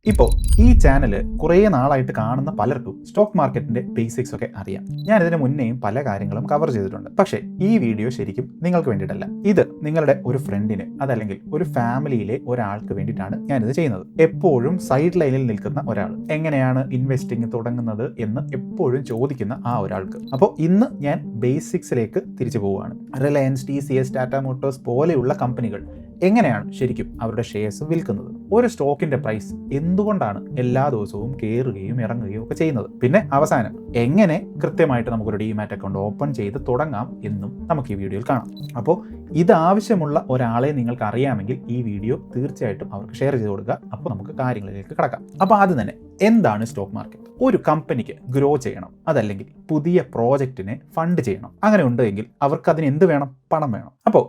ഇപ്പോൾ ഈ ചാനൽ കുറേ നാളായിട്ട് കാണുന്ന പലർക്കും സ്റ്റോക്ക് മാർക്കറ്റിന്റെ ബേസിക്സ് ഒക്കെ അറിയാം. ഞാൻ ഇതിന് മുന്നേയും പല കാര്യങ്ങളും കവർ ചെയ്തിട്ടുണ്ട്. പക്ഷേ ഈ വീഡിയോ ശരിക്കും നിങ്ങൾക്ക് വേണ്ടിയിട്ടല്ല. ഇത് നിങ്ങളുടെ ഒരു ഫ്രണ്ടിന് അതല്ലെങ്കിൽ ഒരു ഫാമിലിയിലെ ഒരാൾക്ക് വേണ്ടിയിട്ടാണ് ഞാനിത് ചെയ്യുന്നത്. എപ്പോഴും സൈഡ് ലൈനിൽ നിൽക്കുന്ന ഒരാൾ എങ്ങനെയാണ് ഇൻവെസ്റ്റിംഗ് തുടങ്ങുന്നത് എന്ന് എപ്പോഴും ചോദിക്കുന്ന ആ ഒരാൾക്ക്. അപ്പോൾ ഇന്ന് ഞാൻ ബേസിക്സിലേക്ക് തിരിച്ചു പോവുകയാണ്. റിലയൻസ്, TCS, ടാറ്റ മോട്ടോഴ്സ് പോലെയുള്ള കമ്പനികൾ എങ്ങനെയാണ് ശരിക്കും അവരുടെ ഷെയർസ് വിൽക്കുന്നത്, ഒരു സ്റ്റോക്കിന്റെ പ്രൈസ് എന്തുകൊണ്ടാണ് എല്ലാ ദിവസവും കയറുകയും ഇറങ്ങുകയും ഒക്കെ ചെയ്യുന്നത്, പിന്നെ അവസാനം എങ്ങനെ കൃത്യമായിട്ട് നമുക്കൊരു ഡീമാറ്റ് അക്കൗണ്ട് ഓപ്പൺ ചെയ്ത് തുടങ്ങാം എന്നും നമുക്ക് ഈ വീഡിയോയിൽ കാണാം. അപ്പോൾ ഇത് ആവശ്യമുള്ള ഒരാളെ നിങ്ങൾക്ക് അറിയാമെങ്കിൽ ഈ വീഡിയോ തീർച്ചയായിട്ടും അവർക്ക് ഷെയർ ചെയ്ത് കൊടുക്കുക. അപ്പോൾ നമുക്ക് കാര്യങ്ങളിലേക്ക് കടക്കാം. അപ്പോൾ ആദ്യം തന്നെ എന്താണ് സ്റ്റോക്ക് മാർക്കറ്റ്? ഒരു കമ്പനിക്ക് ഗ്രോ ചെയ്യണം, അതല്ലെങ്കിൽ പുതിയ പ്രോജക്റ്റിനെ ഫണ്ട് ചെയ്യണം. അങ്ങനെ ഉണ്ടെങ്കിൽ അവർക്ക് അതിന് എന്ത് വേണം? പണം വേണം. അപ്പോൾ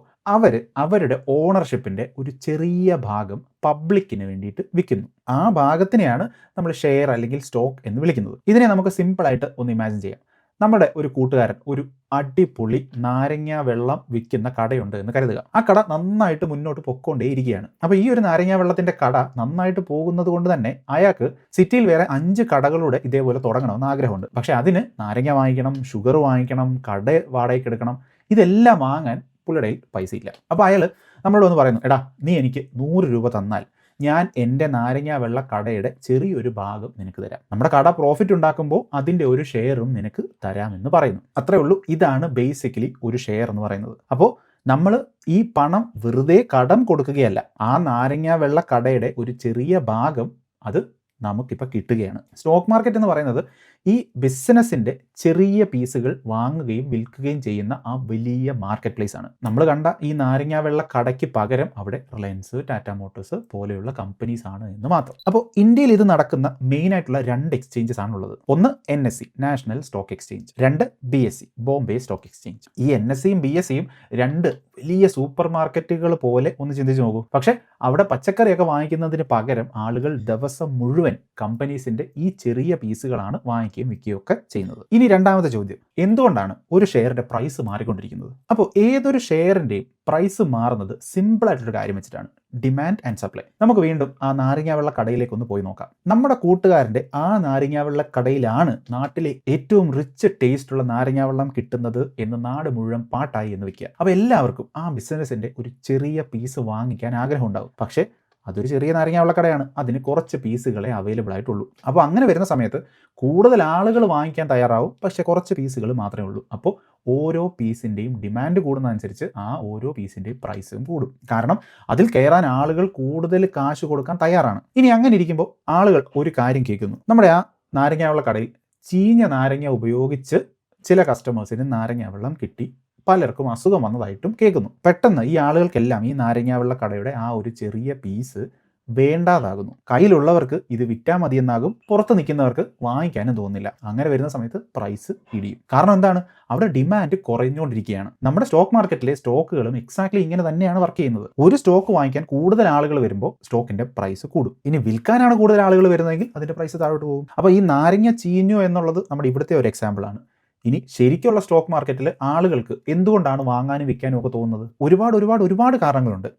അവരുടെ ഓണർഷിപ്പിന്റെ ഒരു ചെറിയ ഭാഗം പബ്ലിക്കിന് വേണ്ടിയിട്ട് വിൽക്കുന്നു. ആ ഭാഗത്തിനെയാണ് നമ്മൾ ഷെയർ അല്ലെങ്കിൽ സ്റ്റോക്ക് എന്ന് വിളിക്കുന്നത്. ഇതിനെ നമുക്ക് സിമ്പിളായിട്ട് ഒന്ന് ഇമാജിൻ ചെയ്യാം. നമ്മുടെ ഒരു കൂട്ടുകാരൻ ഒരു അടിപൊളി നാരങ്ങ വെള്ളം വിൽക്കുന്ന കടയുണ്ട് എന്ന് കരുതുക. ആ കട നന്നായിട്ട് മുന്നോട്ട് പൊക്കോണ്ടേയിരിക്കുകയാണ്. അപ്പോൾ ഈ ഒരു നാരങ്ങ വെള്ളത്തിന്റെ കട നന്നായിട്ട് പോകുന്നത് കൊണ്ട് തന്നെ അയാൾക്ക് സിറ്റിയിൽ വേറെ 5 കടകളുടെ ഇതേപോലെ തുടങ്ങണമെന്ന് ആഗ്രഹമുണ്ട്. പക്ഷെ അതിന് നാരങ്ങ വാങ്ങിക്കണം, ഷുഗർ വാങ്ങിക്കണം, കട വാടകയ്ക്ക് എടുക്കണം, ഇതെല്ലാം വാങ്ങാൻ പുള്ളിയുടെ പൈസ ഇല്ല. അപ്പോൾ അയാൾ നമ്മളോട് ഒന്ന് പറയുന്നു, എടാ നീ എനിക്ക് 100 രൂപ തന്നാൽ ഞാൻ എൻ്റെ നാരങ്ങ വെള്ള കടയുടെ ചെറിയൊരു ഭാഗം നിനക്ക് തരാം. നമ്മുടെ കട പ്രോഫിറ്റ് ഉണ്ടാക്കുമ്പോൾ അതിൻ്റെ ഒരു ഷെയറും നിനക്ക് തരാമെന്ന് പറയുന്നു. അത്രേ ഉള്ളൂ. ഇതാണ് ബേസിക്കലി ഒരു ഷെയർ എന്ന് പറയുന്നത്. അപ്പോൾ നമ്മൾ ഈ പണം വെറുതെ കടം കൊടുക്കുകയല്ല, ആ നാരങ്ങ വെള്ള കടയുടെ ഒരു ചെറിയ ഭാഗം അത് നമുക്കിപ്പോൾ കിട്ടുകയാണ്. സ്റ്റോക്ക് മാർക്കറ്റ് എന്ന് പറയുന്നത് ഈ ബിസിനസ്സിൻ്റെ ചെറിയ പീസുകൾ വാങ്ങുകയും വിൽക്കുകയും ചെയ്യുന്ന ആ വലിയ മാർക്കറ്റ് പ്ലേസ് ആണ്. നമ്മൾ കണ്ട ഈ നാരങ്ങ വെള്ള കടയ്ക്ക് പകരം അവിടെ റിലയൻസ്, ടാറ്റ മോട്ടോഴ്സ് പോലെയുള്ള കമ്പനീസ് ആണ് എന്ന് മാത്രം. അപ്പോൾ ഇന്ത്യയിൽ ഇത് നടക്കുന്ന മെയിൻ ആയിട്ടുള്ള 2 എക്സ്ചേഞ്ചസ് ആണുള്ളത്. ഒന്ന് NSE, national stock exchange. 2 BSE, Bombay stock exchange. ഈ NSEയും BSEയും 2 വലിയ സൂപ്പർ മാർക്കറ്റുകൾ പോലെ ഒന്ന് ചിന്തിച്ച് നോക്കൂ. പക്ഷെ അവിടെ പച്ചക്കറിയൊക്കെ വാങ്ങിക്കുന്നതിന് പകരം ആളുകൾ ദിവസം മുഴുവൻ കമ്പനീസിന്റെ ഈ ചെറിയ പീസുകളാണ് വാങ്ങിക്കുകയും വിൽക്കുകയും ഒക്കെ ചെയ്യുന്നത്. ഇനി രണ്ടാമത്തെ ചോദ്യം, എന്തുകൊണ്ടാണ് ഒരു ഷെയറിന്റെ പ്രൈസ് മാറിക്കൊണ്ടിരിക്കുന്നത്? അപ്പോൾ ഏതൊരു ഷെയറിന്റെയും പ്രൈസ് മാറുന്നത് സിമ്പിൾ ആയിട്ടൊരു കാര്യം വെച്ചിട്ടാണ്, ഡിമാൻഡ് ആൻഡ് സപ്ലൈ. നമുക്ക് വീണ്ടും ആ നാരങ്ങാവെള്ള കടയിലേക്ക് ഒന്ന് പോയി നോക്കാം. നമ്മുടെ കൂട്ടുകാരന്റെ ആ നാരങ്ങാവെള്ള കടയിലാണ് നാട്ടിലെ ഏറ്റവും റിച്ച് ടേസ്റ്റ് ഉള്ള നാരങ്ങാവെള്ളം കിട്ടുന്നത് എന്ന് നാട് മുഴുവൻ പാട്ടായി എന്ന് വെക്കുക. അപ്പോൾ എല്ലാവർക്കും ആ ബിസിനസിന്റെ ഒരു ചെറിയ പീസ് വാങ്ങിക്കാൻ ആഗ്രഹം ഉണ്ടാവും. പക്ഷേ അതൊരു ചെറിയ നാരങ്ങാവെള്ള കടയാണ്, അതിന് കുറച്ച് പീസുകളെ അവൈലബിൾ ആയിട്ടുള്ളൂ. അപ്പോൾ അങ്ങനെ വരുന്ന സമയത്ത് കൂടുതൽ ആളുകൾ വാങ്ങിക്കാൻ തയ്യാറാവും, പക്ഷേ കുറച്ച് പീസുകൾ മാത്രമേ ഉള്ളൂ. അപ്പോൾ ഓരോ പീസിൻ്റെയും ഡിമാൻഡ് കൂടുന്നതനുസരിച്ച് ആ ഓരോ പീസിൻ്റെയും പ്രൈസും കൂടും. കാരണം അതിൽ കയറാൻ ആളുകൾ കൂടുതൽ കാശ് കൊടുക്കാൻ തയ്യാറാണ്. ഇനി അങ്ങനെ ഇരിക്കുമ്പോൾ ആളുകൾ ഒരു കാര്യം കേൾക്കുന്നു, നമ്മുടെ ആ നാരങ്ങാവെള്ള കടയിൽ ചീഞ്ഞ നാരങ്ങ ഉപയോഗിച്ച് ചില കസ്റ്റമേഴ്സിന് നാരങ്ങ വെള്ളം കിട്ടി, പലർക്കും അസുഖം വന്നതായിട്ടും കേൾക്കുന്നു. പെട്ടെന്ന് ഈ ആളുകൾക്കെല്ലാം ഈ നാരങ്ങാവെള്ള കടയുടെ ആ ഒരു ചെറിയ പീസ് വേണ്ടാതാകുന്നു. കയ്യിലുള്ളവർക്ക് ഇത് വിറ്റാൽ മതിയെന്നാകും, പുറത്ത് നിൽക്കുന്നവർക്ക് വാങ്ങിക്കാനും തോന്നുന്നില്ല. അങ്ങനെ വരുന്ന സമയത്ത് പ്രൈസ് ഇടിയും. കാരണം എന്താണ്? അവിടെ ഡിമാൻഡ് കുറഞ്ഞുകൊണ്ടിരിക്കുകയാണ്. നമ്മുടെ സ്റ്റോക്ക് മാർക്കറ്റിലെ സ്റ്റോക്കുകളും എക്സാക്ട്ലി ഇങ്ങനെ തന്നെയാണ് വർക്ക് ചെയ്യുന്നത്. ഒരു സ്റ്റോക്ക് വാങ്ങിക്കാൻ കൂടുതൽ ആളുകൾ വരുമ്പോൾ സ്റ്റോക്കിന്റെ പ്രൈസ് കൂടും. ഇനി വിൽക്കാനാണ് കൂടുതൽ ആളുകൾ വരുന്നതെങ്കിൽ അതിന്റെ പ്രൈസ് താഴോട്ട് പോകും. അപ്പോൾ ഈ നാരങ്ങ ചീഞ്ഞു എന്നുള്ളത് നമ്മുടെ ഇവിടുത്തെ ഒരു എക്സാമ്പിൾ ആണ്. ഇനി ശരിക്കുള്ള സ്റ്റോക്ക് മാർക്കറ്റിൽ ആളുകൾക്ക് എന്തുകൊണ്ടാണ് വാങ്ങാനും വിൽക്കാനും ഒക്കെ തോന്നുന്നത്? ഒരുപാട് കാരണങ്ങളുണ്ട്.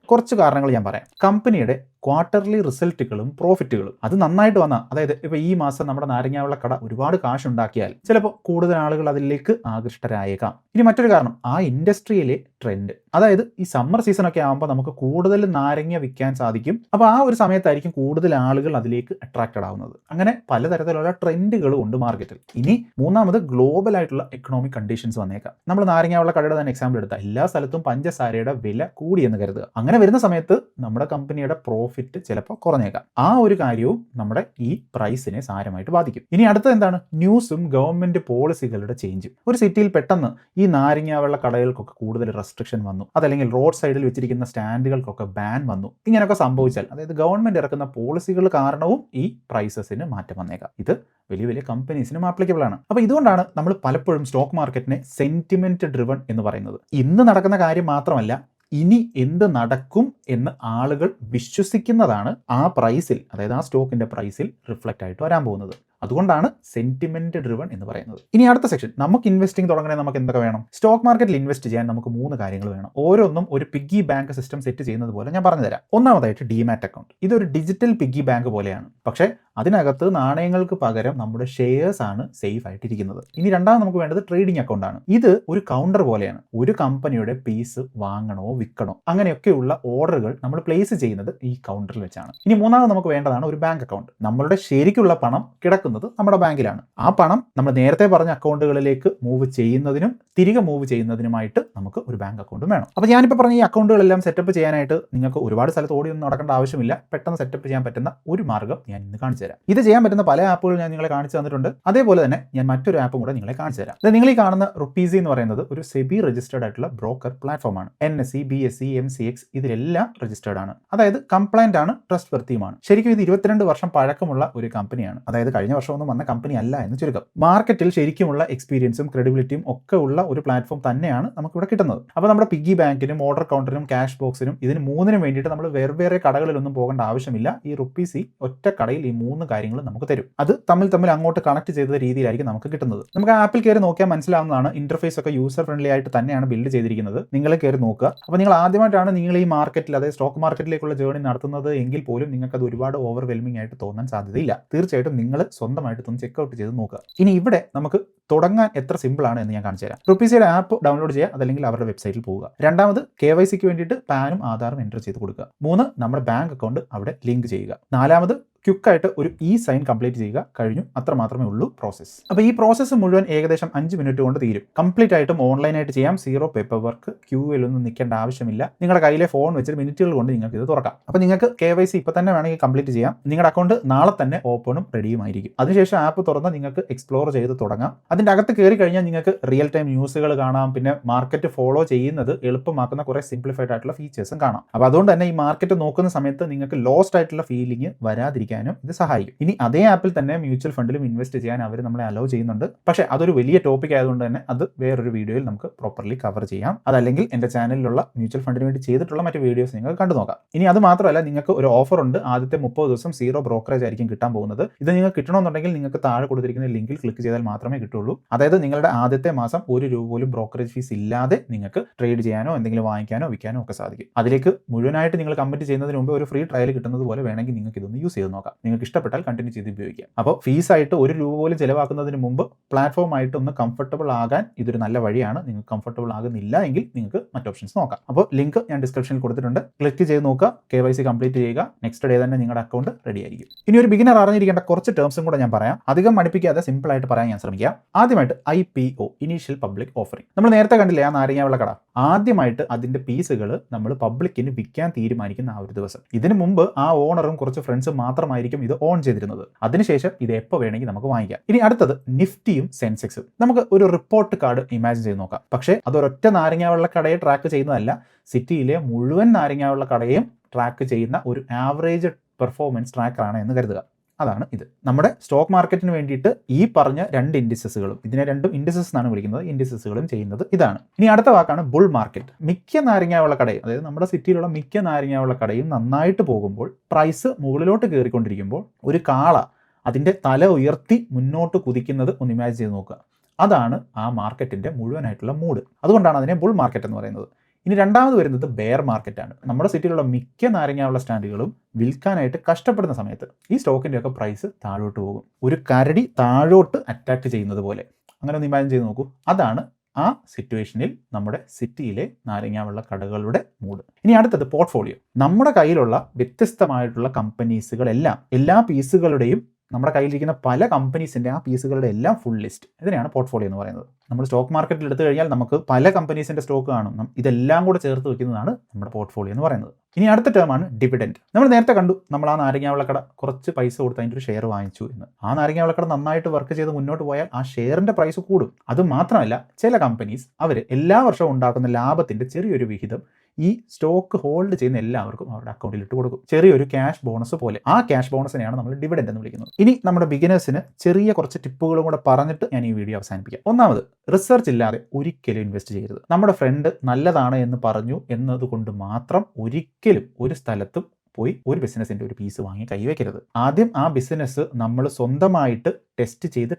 കുറച്ച് കാരണങ്ങൾ ഞാൻ പറയാം. കമ്പനിയുടെ ക്വാർട്ടർലി റിസൾട്ടുകളും പ്രോഫിറ്റുകളും അത് നന്നായിട്ട് വന്നാൽ, അതായത് ഇപ്പോൾ ഈ മാസം നമ്മുടെ നാരങ്ങാവെള്ള കട ഒരുപാട് കാശുണ്ടാക്കിയാൽ ചിലപ്പോൾ കൂടുതൽ ആളുകൾ അതിലേക്ക് ആകൃഷ്ടരായേക്കാം. ഇനി മറ്റൊരു കാരണം ആ ഇൻഡസ്ട്രിയിലെ ട്രെൻഡ്, അതായത് ഈ സമ്മർ സീസണൊക്കെ ആകുമ്പോൾ നമുക്ക് കൂടുതൽ നാരങ്ങ വിൽക്കാൻ സാധിക്കും. അപ്പോൾ ആ ഒരു സമയത്തായിരിക്കും കൂടുതൽ ആളുകൾ അതിലേക്ക് അട്രാക്റ്റഡ് ആവുന്നത്. അങ്ങനെ പലതരത്തിലുള്ള ട്രെൻഡുകളും ഉണ്ട് മാർക്കറ്റിൽ. ഇനി മൂന്നാമത് ഗ്ലോബൽ ആയിട്ടുള്ള എക്കണോമിക് കണ്ടീഷൻസ് വന്നേക്കാം. നമ്മൾ നാരങ്ങാവെള്ള കടയുടെ തന്നെ എക്സാമ്പിൾ എടുത്താൽ എല്ലാ സ്ഥലത്തും പഞ്ചസാരയുടെ വില കൂടിയെന്ന് കരുതുക. അങ്ങനെ വരുന്ന സമയത്ത് നമ്മുടെ കമ്പനിയുടെ പ്രോഫിറ്റ് ചിലപ്പോൾ കുറഞ്ഞേക്കാം. ആ ഒരു കാര്യവും നമ്മുടെ ഈ പ്രൈസിനെ സാരമായിട്ട് ബാധിക്കും. ഇനി അടുത്തത് എന്താണ്? ന്യൂസും ഗവൺമെന്റ് പോളിസികളുടെ ചേഞ്ചും. ഒരു സിറ്റിയിൽ പെട്ടെന്ന് ഈ നാരങ്ങാവെള്ള കടകൾക്കൊക്കെ കൂടുതൽ റെസ്ട്രിക്ഷൻ വന്നു, അതല്ലെങ്കിൽ റോഡ് സൈഡിൽ വെച്ചിരിക്കുന്ന സ്റ്റാൻഡുകൾക്കൊക്കെ ബാൻ വന്നു. ഇങ്ങനെയൊക്കെ സംഭവിച്ചാൽ, അതായത് ഗവൺമെന്റ് ഇറക്കുന്ന പോളിസികൾ കാരണവും ഈ പ്രൈസസിന് മാറ്റം വന്നേക്കാം. ഇത് വലിയ വലിയ കമ്പനീസിനും ആപ്ലിക്കബിൾ ആണ്. അപ്പോൾ ഇതുകൊണ്ടാണ് നമ്മൾ പലപ്പോഴും സ്റ്റോക്ക് മാർക്കറ്റിനെ സെന്റിമെന്റ് ഡ്രിവൺ എന്ന് പറയുന്നത്. ഇന്ന് നടക്കുന്ന കാര്യം മാത്രമല്ല, ഇനി എന്ത് നടക്കും എന്ന് ആളുകൾ വിശ്വസിക്കുന്നതാണ് ആ പ്രൈസിൽ, അതായത് ആ സ്റ്റോക്കിന്റെ പ്രൈസിൽ റിഫ്ലക്റ്റ് ആയിട്ട് വരാൻ പോകുന്നത്. അതുകൊണ്ടാണ് സെന്റിമെന്റ് ഡ്രിവൺ എന്ന് പറയുന്നത്. ഇനി അടുത്ത സെക്ഷൻ, നമുക്ക് ഇൻവെസ്റ്റിംഗ് തുടങ്ങണമെങ്കിൽ നമുക്ക് എന്തൊക്കെ വേണം? സ്റ്റോക്ക് മാർക്കറ്റിൽ ഇൻവെസ്റ്റ് ചെയ്യാൻ നമുക്ക് 3 കാര്യങ്ങൾ വേണം. ഓരോന്നും ഒരു പിഗ്ഗി ബാങ്ക് സിസ്റ്റം സെറ്റ് ചെയ്യുന്നത് പോലെ ഞാൻ പറഞ്ഞുതരാം. ഒന്നാമതായിട്ട് ഡിമാറ്റ് അക്കൗണ്ട്. ഇതൊരു ഡിജിറ്റൽ പിഗ്ഗി ബാങ്ക് പോലെയാണ്, പക്ഷേ അതിനകത്ത് നാണയങ്ങൾക്ക് പകരം നമ്മുടെ ഷെയർസ് ആണ് സേഫ് ആയിട്ടിരിക്കുന്നത്. ഇനി രണ്ടാമത് നമുക്ക് വേണ്ടത് ട്രേഡിംഗ് അക്കൗണ്ട് ആണ്. ഇത് ഒരു കൗണ്ടർ പോലെയാണ്. ഒരു കമ്പനിയുടെ പീസ് വാങ്ങണോ വിൽക്കണോ അങ്ങനെയൊക്കെയുള്ള ഓർഡറുകൾ നമ്മൾ പ്ലേസ് ചെയ്യുന്നത് ഈ കൗണ്ടറിൽ വെച്ചാണ്. ഇനി മൂന്നാമത് നമുക്ക് വേണ്ടതാണ് ഒരു ബാങ്ക് അക്കൗണ്ട്. നമ്മളുടെ ശരിക്കുള്ള പണം കിടക്കുന്നത് നമ്മുടെ ബാങ്കിലാണ്. ആ പണം നമ്മൾ നേരത്തെ പറഞ്ഞ അക്കൗണ്ടുകളിലേക്ക് മൂവ് ചെയ്യുന്നതിനും തിരികെ മൂവ് ചെയ്യുന്നതിനുമായിട്ട് നമുക്ക് ഒരു ബാങ്ക് അക്കൗണ്ടും വേണം. അപ്പോൾ ഞാനിപ്പോൾ പറഞ്ഞ ഈ അക്കൗണ്ടുകളെല്ലാം സെറ്റപ്പ് ചെയ്യാനായിട്ട് നിങ്ങൾക്ക് ഒരുപാട് സ്ഥലത്ത് ഓടിയൊന്നും നടക്കേണ്ട ആവശ്യമില്ല. പെട്ടെന്ന് സെറ്റപ്പ് ചെയ്യാൻ പറ്റുന്ന ഒരു മാർഗ്ഗം ഞാൻ ഇന്ന് കാണിച്ചു തരാം. ഇത് ചെയ്യാൻ പറ്റുന്ന പല ആപ്പുകൾ ഞാൻ നിങ്ങളെ കാണിച്ചു തന്നിട്ടുണ്ട്. അതേപോലെ തന്നെ ഞാൻ മറ്റൊരു ആപ്പും കൂടെ നിങ്ങളെ കാണിച്ചു തരാം. നിങ്ങൾ ഈ കാണുന്ന റുപ്പീസി എന്ന് പറയുന്നത് ഒരു സെബി രജിസ്റ്റേർഡ് ആയിട്ടുള്ള ബ്രോക്കർ പ്ലാറ്റ്ഫോമാണ്. NSE, BSE, MCX ഇതിലെല്ലാം രജിസ്റ്റേർഡ് ആണ്. അതായത് കംപ്ലൈന്റ് ആണ്, ട്രസ്റ്റ് വർത്തിയുമാണ്. ശരിക്കും ഇത് 22 വർഷം പഴക്കമുള്ള ഒരു കമ്പനിയാണ്. അതായത് കഴിഞ്ഞ വർഷമൊന്നും വന്ന കമ്പനി അല്ല എന്ന് ചുരുക്കം. മാർക്കറ്റിൽ ശരിക്കുമുള്ള എക്സ്പീരിയൻസും ക്രെഡിബിലിറ്റിയും ഒക്കെ ഉള്ള ഒരു പ്ലാറ്റ്ഫോം തന്നെയാണ് നമുക്കിവിടെ കിട്ടുന്നത്. അപ്പോൾ നമ്മുടെ പിഗ്ഗി ബാങ്കിനും ഓർഡർ കൗണ്ടറിനും ക്യാഷ് ബോക്സിനും ഇതിന് മൂന്നിനും വേണ്ടിയിട്ട് നമ്മൾ വേറെ കടകളിലൊന്നും പോകേണ്ട ആവശ്യമില്ല. ഈ റുപ്പീസി ഒറ്റ കടയിൽ ഈ 3 കാര്യങ്ങളും നമുക്ക് തരും. അത് തമ്മിൽ അങ്ങോട്ട് കണക്ട് ചെയ്ത രീതിയിലായിരിക്കും നമുക്ക് കിട്ടുന്നത്. നമുക്ക് ആപ്പിൽ കയറി നോക്കിയാൽ മനസ്സിലാവുന്നതാണ്. ഇന്റർഫേസ് ഒക്കെ യൂസർ ഫ്രണ്ട്ലി ആയിട്ട് തന്നെയാണ് ബിൽഡ് ചെയ്തിരിക്കുന്നത്. നിങ്ങൾ കയറി നോക്കുക. അപ്പോൾ നിങ്ങൾ ആദ്യമായിട്ടാണ് നിങ്ങൾ ഈ മാർക്കറ്റിൽ, അതായത് സ്റ്റോക്ക് മാർക്കറ്റിലേക്കുള്ള ജേർണി നടത്തുന്നത് എങ്കിൽ പോലും നിങ്ങൾക്ക് അത് ഒരുപാട് ഓവർവെൽമിംഗ് ആയിട്ട് തോന്നാൻ സാധ്യതയില്ല. തീർച്ചയായിട്ടും നിങ്ങൾ സ്വന്തമായിട്ട് ഒന്ന് ചെക്ക്ഔട്ട് ചെയ്ത് നോക്കുക. ഇനി ഇവിടെ നമുക്ക് തുടങ്ങാൻ എത്ര സിമ്പിൾ ആണ് എന്ന് ഞാൻ കാണിച്ചു തരാം. റുപ്പീസിയുടെ ആപ്പ് ഡൗൺലോഡ് ചെയ്യുക, അതല്ലെങ്കിൽ അവരുടെ വെബ്സൈറ്റിൽ പോവുക. രണ്ടാമത് KYCക്ക് വേണ്ടിയിട്ട് പാനും ആധാറും എൻ്റർ ചെയ്ത് കൊടുക്കുക. 3 നമ്മുടെ ബാങ്ക് അക്കൗണ്ട് അവിടെ ലിങ്ക് ചെയ്യുക. 4 ക്വിക്കായിട്ട് ഒരു സൈൻ കംപ്ലീറ്റ് ചെയ്യുക. കഴിഞ്ഞു. അത്ര മാത്രമേ ഉള്ളൂ പ്രോസസ്സ്. അപ്പോൾ ഈ പ്രോസസ്സ് മുഴുവൻ ഏകദേശം 5 മിനിറ്റ് കൊണ്ട് തീരും. കംപ്ലീറ്റ് ആയിട്ടും ഓൺലൈനായിട്ട് ചെയ്യാം. 0 പേപ്പർ വർക്ക്, ക്യൂവിലൊന്നും നിൽക്കേണ്ട ആവശ്യമില്ല. നിങ്ങളുടെ കയ്യിലെ ഫോൺ വെച്ചിട്ട് മിനിറ്റുകൾ കൊണ്ട് നിങ്ങൾക്ക് ഇത് തുറക്കാം. അപ്പോൾ നിങ്ങൾക്ക് KYC ഇപ്പോൾ തന്നെ വേണമെങ്കിൽ കംപ്ലീറ്റ് ചെയ്യാം. നിങ്ങളുടെ അക്കൗണ്ട് നാളെ തന്നെ ഓപ്പണും റെഡിയുമായിരിക്കും. അതിനുശേഷം ആപ്പ് തുറന്ന് നിങ്ങൾക്ക് എക്സ്പ്ലോർ ചെയ്ത് തുടങ്ങാം. അതിൻ്റെ അകത്ത് കയറി കഴിഞ്ഞാൽ നിങ്ങൾക്ക് റിയൽ ടൈം ന്യൂസുകൾ കാണാം. പിന്നെ മാർക്കറ്റ് ഫോളോ ചെയ്യുന്നത് എളുപ്പമാക്കുന്ന കുറേ സിംപ്ലിഫൈഡ് ആയിട്ടുള്ള ഫീച്ചേഴ്സും കാണാം. അപ്പോൾ അതുകൊണ്ട് തന്നെ ഈ മാർക്കറ്റ് നോക്കുന്ന സമയത്ത് നിങ്ങൾക്ക് ലോസ്റ്റ് ആയിട്ടുള്ള ഫീലിംഗ് വരാതിരിക്കും ഇത് സഹായിക്കും. ഇനി അതേ ആപ്പിൽ തന്നെ മ്യൂച്വൽ ഫണ്ടിലും ഇൻവെസ്റ്റ് ചെയ്യാൻ അവർ നമ്മളെ അലോ ചെയ്യുന്നുണ്ട്. പക്ഷേ അതൊരു വലിയ ടോപ്പിക് ആയതുകൊണ്ട് തന്നെ അത് വേറൊരു വീഡിയോയിൽ നമുക്ക് പ്രോപ്പർലി കവർ ചെയ്യാം. അതല്ലെങ്കിൽ എൻ്റെ ചാനലിലുള്ള മ്യൂച്വൽ ഫണ്ടിന് വേണ്ടി ചെയ്തിട്ടുള്ള മറ്റു വീഡിയോസ് നിങ്ങൾക്ക് കണ്ടു നോക്കാം. ഇനി അത് മാത്രമല്ല, നിങ്ങൾക്ക് ഒരു ഓഫർ ഉണ്ട്. ആദ്യത്തെ 30 ദിവസം 0 ബ്രോക്കറേജ് ആയിരിക്കും കിട്ടാൻ പോകുന്നത്. ഇത് നിങ്ങൾക്ക് കിട്ടണമെന്നുണ്ടെങ്കിൽ നിങ്ങൾക്ക് താഴെ കൊടുത്തിരിക്കുന്ന ലിങ്കിൽ ക്ലിക്ക് ചെയ്താൽ മാത്രമേ കിട്ടുള്ളൂ. അതായത് നിങ്ങളുടെ ആദ്യത്തെ മാസം 1 രൂപ പോലും ബ്രോക്കറേജ് ഫീസ് ഇല്ലാതെ നിങ്ങൾക്ക് ട്രേഡ് ചെയ്യാനോ എന്തെങ്കിലും വാങ്ങിക്കാനോ വിൽക്കാനോ ഒക്കെ സാധിക്കും. അതിലേക്ക് മുഴുവനായിട്ട് നിങ്ങൾ കമ്മിറ്റ് ചെയ്യുന്നതിന് മുമ്പ് ഒരു ഫ്രീ ട്രയൽ കിട്ടുന്നത് പോലെ വേണമെങ്കിൽ നിങ്ങൾക്ക് ഇതൊന്ന് യൂസ് ചെയ്ത് നോക്കാം. നിങ്ങൾക്ക് ഇഷ്ടപ്പെട്ടാൽ കണ്ടിന്യൂ ചെയ്ത് ഉപയോഗിക്കാം. അപ്പോൾ ഫീസായിട്ട് 1 രൂപ പോലും ചിലവാക്കുന്നതിന് മുമ്പ് പ്ലാറ്റ്ഫോമായിട്ട് ഒന്ന് കംഫർട്ടബിൾ ആകാൻ ഇതൊരു നല്ല വഴിയാണ്. നിങ്ങൾക്ക് കംഫർട്ടബിൾ ആകുന്നില്ല എങ്കിൽ നിങ്ങൾക്ക് മറ്റ് ഓപ്ഷൻസ് നോക്കാം. അപ്പോൾ ലിങ്ക് ഞാൻ ഡിസ്ക്രിപ്ഷനിൽ കൊടുത്തിട്ടുണ്ട്. ക്ലിക്ക് ചെയ്ത് നോക്കുക, KYC കംപ്ലീറ്റ് ചെയ്യുക. നെക്സ്റ്റ് ഡേ തന്നെ നിങ്ങളുടെ അക്കൗണ്ട് റെഡി ആയിരിക്കും. ഇനി ഒരു ബിഗിനർ അറിഞ്ഞിരിക്കേണ്ട കുറച്ച് ടേംസും കൂടെ ഞാൻ പറയാം. അധികം മടുപ്പിക്കാതെ സിമ്പിൾ ആയിട്ട് പറയാൻ ഞാൻ ശ്രമിക്കാം. ആദ്യമായിട്ട് IPO, ഇനീഷ്യൽ പബ്ലിക് ഓഫറിംഗ്. നമ്മൾ നേരത്തെ കണ്ടില്ലേ ആ നാരങ്ങ വെള്ളക്കട? ആദ്യമായിട്ട് അതിന്റെ പീസുകൾ നമ്മൾ പബ്ലിക്കിന് വിൽക്കാൻ തീരുമാനിക്കുന്ന ആ ഒരു ദിവസം. ഇതിനു മുമ്പ് ആ ഓണറും കുറച്ച് ഫ്രണ്ട്സും മാത്രമായിരിക്കും ഇത് ഓൺ ചെയ്തിരുന്നത്. അതിനുശേഷം ഇത് എപ്പോൾ വേണമെങ്കിൽ നമുക്ക് വാങ്ങിക്കാം. ഇനി അടുത്തത് നിഫ്റ്റിയും സെൻസെക്സും. നമുക്ക് ഒരു റിപ്പോർട്ട് കാർഡ് ഇമാജിൻ ചെയ്ത് നോക്കാം. പക്ഷേ അതൊരൊറ്റ നാരങ്ങാവെള്ളക്കടയെ ട്രാക്ക് ചെയ്യുന്നതല്ല, സിറ്റിയിലെ മുഴുവൻ നാരങ്ങാവെള്ളക്കടയെയും ട്രാക്ക് ചെയ്യുന്ന ഒരു ആവറേജ് പെർഫോമൻസ് ട്രാക്കറാണ് എന്ന് കരുതുക. അതാണ് ഇത്. നമ്മുടെ സ്റ്റോക്ക് മാർക്കറ്റിന് വേണ്ടിയിട്ട് ഈ പറഞ്ഞ 2 ഇൻഡിസസുകളും, ഇതിനെ 2 ഇൻഡിസസ് എന്നാണ് വിളിക്കുന്നത്, ഇൻഡിസസുകളും ചെയ്യുന്നത് ഇതാണ്. ഇനി അടുത്ത വാക്കാണ് ബുൾ മാർക്കറ്റ്. മിക്ക നാരങ്ങാവെള്ളക്കടയും, അതായത് നമ്മുടെ സിറ്റിയിലുള്ള മിക്ക നാരങ്ങാവെള്ളക്കടയും നന്നായിട്ട് പോകുമ്പോൾ, പ്രൈസ് മുകളിലോട്ട് കയറിക്കൊണ്ടിരിക്കുമ്പോൾ ഒരു കാള അതിൻ്റെ തല ഉയർത്തി മുന്നോട്ട് കുതിക്കുന്നത് ഒന്ന് ഇമാജിൻ ചെയ്ത് നോക്കുക. അതാണ് ആ മാർക്കറ്റിൻ്റെ മുഴുവനായിട്ടുള്ള മൂഡ്. അതുകൊണ്ടാണ് അതിനെ ബുൾ മാർക്കറ്റ് എന്ന് പറയുന്നത്. ഇനി രണ്ടാമത് വരുന്നത് ബെയർ മാർക്കറ്റാണ്. നമ്മുടെ സിറ്റിയിലുള്ള മിക്ക നാരങ്ങാവെള്ള സ്റ്റാൻഡുകളും വിൽക്കാനായിട്ട് കഷ്ടപ്പെടുന്ന സമയത്ത് ഈ സ്റ്റോക്കിൻ്റെയൊക്കെ പ്രൈസ് താഴോട്ട് പോകും. ഒരു കരടി താഴോട്ട് അറ്റാക്ക് ചെയ്യുന്നത് പോലെ. അങ്ങനെ ഒന്ന് ഇമാജിൻ ചെയ്ത് നോക്കൂ. അതാണ് ആ സിറ്റുവേഷനിൽ നമ്മുടെ സിറ്റിയിലെ നാരങ്ങാവെള്ള കടകളുടെ മൂഡ്. ഇനി അടുത്തത് പോർട്ട്ഫോളിയോ. നമ്മുടെ കയ്യിലുള്ള വ്യത്യസ്തമായിട്ടുള്ള കമ്പനീസുകളെല്ലാം, എല്ലാ പീസുകളുടെയും, നമ്മുടെ കയ്യിലിരിക്കുന്ന പല കമ്പനീസിൻ്റെ ആ പീസുകളുടെ എല്ലാം ഫുൾ ലിസ്റ്റ്, ഇതിനെയാണ് പോർട്ട്ഫോളിയോ എന്ന് പറയുന്നത്. നമ്മൾ സ്റ്റോക്ക് മാർക്കറ്റിൽ എടുത്തു കഴിഞ്ഞാൽ നമുക്ക് പല കമ്പനീസിൻ്റെ സ്റ്റോക്ക് കാണും. ഇതെല്ലാം കൂടെ ചേർത്ത് വെക്കുന്നതാണ് നമ്മുടെ പോർട്ട്ഫോളിയോ എന്ന് പറയുന്നത്. ഇനി അടുത്ത ടേമാണ് ഡിവിഡൻഡ്. നമ്മൾ നേരത്തെ കണ്ടു, നമ്മൾ ആ നാരങ്ങാവെള്ളക്കട കുറച്ച് പൈസ കൊടുത്ത് അതിൻ്റെ ഒരു ഷെയർ വാങ്ങിച്ചു എന്ന്. ആ നാരങ്ങാവെള്ളക്കട നന്നായിട്ട് വർക്ക് ചെയ്ത് മുന്നോട്ട് പോയാൽ ആ ഷെയറിൻ്റെ പ്രൈസ് കൂടും. അത് മാത്രമല്ല, ചില കമ്പനീസ് അവർ എല്ലാ വർഷവും ഉണ്ടാക്കുന്ന ലാഭത്തിൻ്റെ ചെറിയൊരു വിഹിതം ഈ സ്റ്റോക്ക് ഹോൾഡ് ചെയ്യുന്ന എല്ലാവർക്കും അവരുടെ അക്കൗണ്ടിൽ ഇട്ട് കൊടുക്കും. ചെറിയൊരു ക്യാഷ് ബോണസ് പോലെ. ആ ക്യാഷ് ബോണസിനെയാണ് നമ്മൾ ഡിവിഡൻഡ് എന്ന് വിളിക്കുന്നത്. ഇനി നമ്മുടെ ബിഗിനേഴ്സിന് ചെറിയ കുറച്ച് ടിപ്പുകളും കൂടെ പറഞ്ഞിട്ട് ഞാൻ ഈ വീഡിയോ അവസാനിപ്പിക്കാം. ഒന്നാമത്, റിസർച്ച് ഇല്ലാതെ ഒരിക്കലും ഇൻവെസ്റ്റ് ചെയ്യരുത്. നമ്മുടെ ഫ്രണ്ട് നല്ലതാണ് എന്ന് പറഞ്ഞു എന്നതുകൊണ്ട് മാത്രം ഒരിക്കലും ഒരു സ്ഥലത്തും പോയി ഒരു ബിസിനസ്സിൻ്റെ ഒരു പീസ് വാങ്ങി കൈവയ്ക്കരുത്. ആദ്യം ആ ബിസിനസ് നമ്മൾ സ്വന്തമായിട്ട് ടേസ്റ്റ് ചെയ്ത്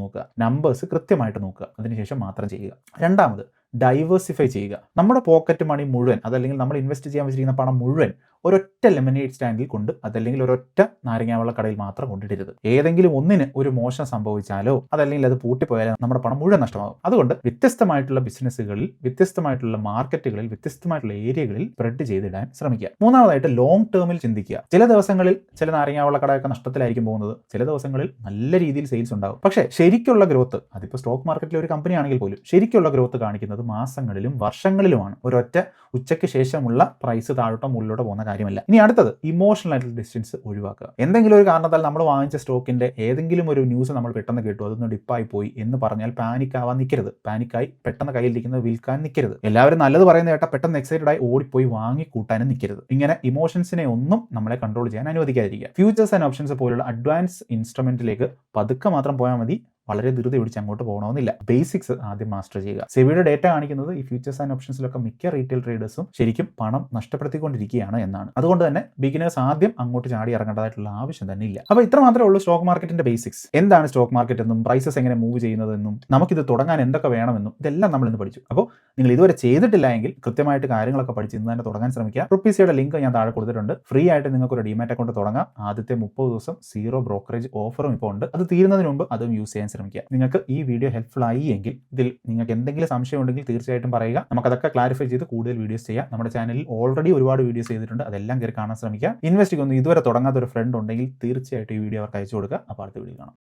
നോക്കുക, നമ്പേഴ്സ് കൃത്യമായിട്ട് നോക്കുക, അതിനുശേഷം മാത്രം ചെയ്യുക. രണ്ടാമത്, ഡൈവേഴ്സിഫൈ ചെയ്യുക. നമ്മുടെ പോക്കറ്റ് മണി മുഴുവൻ, അതല്ലെങ്കിൽ നമ്മൾ ഇൻവെസ്റ്റ് ചെയ്യാൻ വെച്ചിരിക്കുന്ന പണം മുഴുവൻ ഒരൊറ്റ ലെമനേഡ് സ്റ്റാൻഡിൽ കൊണ്ട്, അതല്ലെങ്കിൽ ഒരൊറ്റ നാരങ്ങാവെള്ള കടയിൽ മാത്രം കൊണ്ടിടരുത്. ഏതെങ്കിലും ഒന്നിന് ഒരു മോശം സംഭവിച്ചാലോ അതല്ലെങ്കിൽ അത് പൂട്ടിപ്പോയാലോ നമ്മുടെ പണം മുഴുവൻ നഷ്ടമാകും. അതുകൊണ്ട് വ്യത്യസ്തമായിട്ടുള്ള ബിസിനസ്സുകളിൽ, വ്യത്യസ്തമായിട്ടുള്ള മാർക്കറ്റുകളിൽ, വ്യത്യസ്തമായിട്ടുള്ള ഏരിയകളിൽ സ്പ്രെഡ് ചെയ്തിടാൻ ശ്രമിക്കുക. മൂന്നാമതായിട്ട്, ലോങ് ടേമിൽ ചിന്തിക്കുക. ചില ദിവസങ്ങളിൽ ചില നാരങ്ങാവെള്ള കടയൊക്കെ നഷ്ടത്തിലായിരിക്കും പോകുന്നത്, ചില ദിവസങ്ങളിൽ നല്ല രീതിയിൽ സെയിൽസ് ഉണ്ടാകും. പക്ഷേ ശരിക്കുള്ള ഗ്രോത്ത്, അതിപ്പോൾ സ്റ്റോക്ക് മാർക്കറ്റിലെ ഒരു കമ്പനി ആണെങ്കിൽ പോലും ശരിക്കുള്ള ഗ്രോത്ത് കാണിക്കുന്നത് മാസങ്ങളിലും വർഷങ്ങളിലുമാണ്. ഒരൊറ്റ ഉച്ചയ്ക്ക് ശേഷമുള്ള പ്രൈസ് താഴോട്ടോ മുകളിലോട്ടോ പോകുന്ന കാര്യമല്ല. ഇനി അടുത്തത്, ഇമോഷണൽ ആയിട്ടുള്ള ഡിസ്റ്റൻസ് ഒഴിവാക്കുക. എന്തെങ്കിലും ഒരു കാരണത്താൽ നമ്മൾ വാങ്ങിച്ച സ്റ്റോക്കിന്റെ ഏതെങ്കിലും ഒരു ന്യൂസ് നമ്മൾ പെട്ടെന്ന് കേട്ടു, അതൊന്ന് ഡിപ്പായി പോയി എന്ന് പറഞ്ഞാൽ പാനിക് ആവാൻ നിൽക്കരുത്. പാനിക്കായി പെട്ടെന്ന് കയ്യിലിരിക്കുന്നത് വിൽക്കാൻ നിൽക്കരുത്. എല്ലാവരും നല്ലത് പറയുന്ന കേട്ടാൽ പെട്ടെന്ന് എക്സൈറ്റഡ് ആയി ഓടിപ്പോയി വാങ്ങി കൂട്ടാനും നിൽക്കരുത്. ഇങ്ങനെ ഇമോഷൻസിനെ ഒന്നും നമ്മളെ കൺട്രോൾ ചെയ്യാൻ അനുവദിക്കാതിരിക്കുക. ഫ്യൂച്ചേഴ്സ് ആൻഡ് ഓപ്ഷൻസ് പോലുള്ള അഡ്വാൻസ് ഇൻസ്ട്രുമെന്റിലേക്ക് പതുക്കെ മാത്രം പോയാൽ മതി. വളരെ ധൃതി പിടിച്ച് അങ്ങോട്ട് പോകണമെന്നില്ല. ബേസിക്സ് ആദ്യം മാസ്റ്റർ ചെയ്യുക. സെബിയുടെ ഡേറ്റ കാണിക്കുന്നത് ഈ ഫ്യൂച്ചേഴ്സ് ആൻഡ് ഓപ്ഷൻസിലൊക്കെ മിക്ക റീറ്റെയിൽ ട്രേഡേഴ്സും ശരിക്കും പണം നഷ്ടപ്പെടുത്തിക്കൊണ്ടിരിക്കുകയാണ് എന്നാണ്. അതുകൊണ്ട് തന്നെ ബിഗിനേഴ്സ് ആദ്യം അങ്ങോട്ട് ചാടി ഇറങ്ങേണ്ടതായിട്ടുള്ള ആവശ്യം തന്നെ ഇല്ല. അപ്പോൾ ഇത്ര മാത്രമേ ഉള്ളൂ സ്റ്റോക്ക് മാർക്കറ്റിന്റെ ബേസിക്സ്. എന്താണ് സ്റ്റോക്ക് മാർക്കറ്റ് എന്നും പ്രൈസസ് എങ്ങനെ മൂവ് ചെയ്യുന്നതെന്നും നമുക്കിത് തുടങ്ങാൻ എന്തൊക്കെ വേണമെന്നും ഇതെല്ലാം നമ്മൾ ഇന്ന് പഠിച്ചു. അപ്പോൾ നിങ്ങൾ ഇതുവരെ ചെയ്തിട്ടില്ല എങ്കിൽ കൃത്യമായിട്ട് കാര്യങ്ങളൊക്കെ പഠിച്ച് ഇന്ന് തന്നെ തുടങ്ങാൻ ശ്രമിക്കുക. റുപ്പീസിയുടെ ലിങ്ക് ഞാൻ താഴെ കൊടുത്തിട്ടുണ്ട്. ഫ്രീ ആയിട്ട് നിങ്ങൾക്ക് ഒരു ഡിമാറ്റ് അക്കൗണ്ട് തുടങ്ങാം. ആദ്യത്തെ 30 ദിവസം 0 ബ്രോക്കറേജ് ഓഫറും ഇപ്പോൾ ഉണ്ട്. അത് തീരുന്നതിന് മുമ്പ് അതും യൂസ് ചെയ്യാൻ ശ്രമിക്കുക. നിങ്ങൾക്ക് ഈ വീഡിയോ ഹെൽപ്ഫുൾ ആയി എങ്കിൽ ഇതിൽ നിങ്ങൾക്ക് എന്തെങ്കിലും സംശയം ഉണ്ടെങ്കിൽ തീർച്ചയായിട്ടും പറയുക. നമുക്കതൊക്കെ ക്ലാരിഫൈ ചെയ്ത് കൂടുതൽ വീഡിയോസ് ചെയ്യാം. നമ്മുടെ ചാനലിൽ ഓൾറെഡി ഒരുപാട് വീഡിയോസ് ചെയ്തിട്ടുണ്ട്, അതെല്ലാം കയറി കാണാൻ ശ്രമിക്കുക. ഇൻവെസ്റ്റ് ഒന്നും ഇതുവരെ തുടങ്ങാത്ത ഒരു ഫ്രണ്ട് ഉണ്ടെങ്കിൽ തീർച്ചയായിട്ടും ഈ വീഡിയോ അവർക്ക് അയച്ചു കൊടുക്കുക. അപ്പോൾ അടുത്ത വീഡിയോ കാണാം.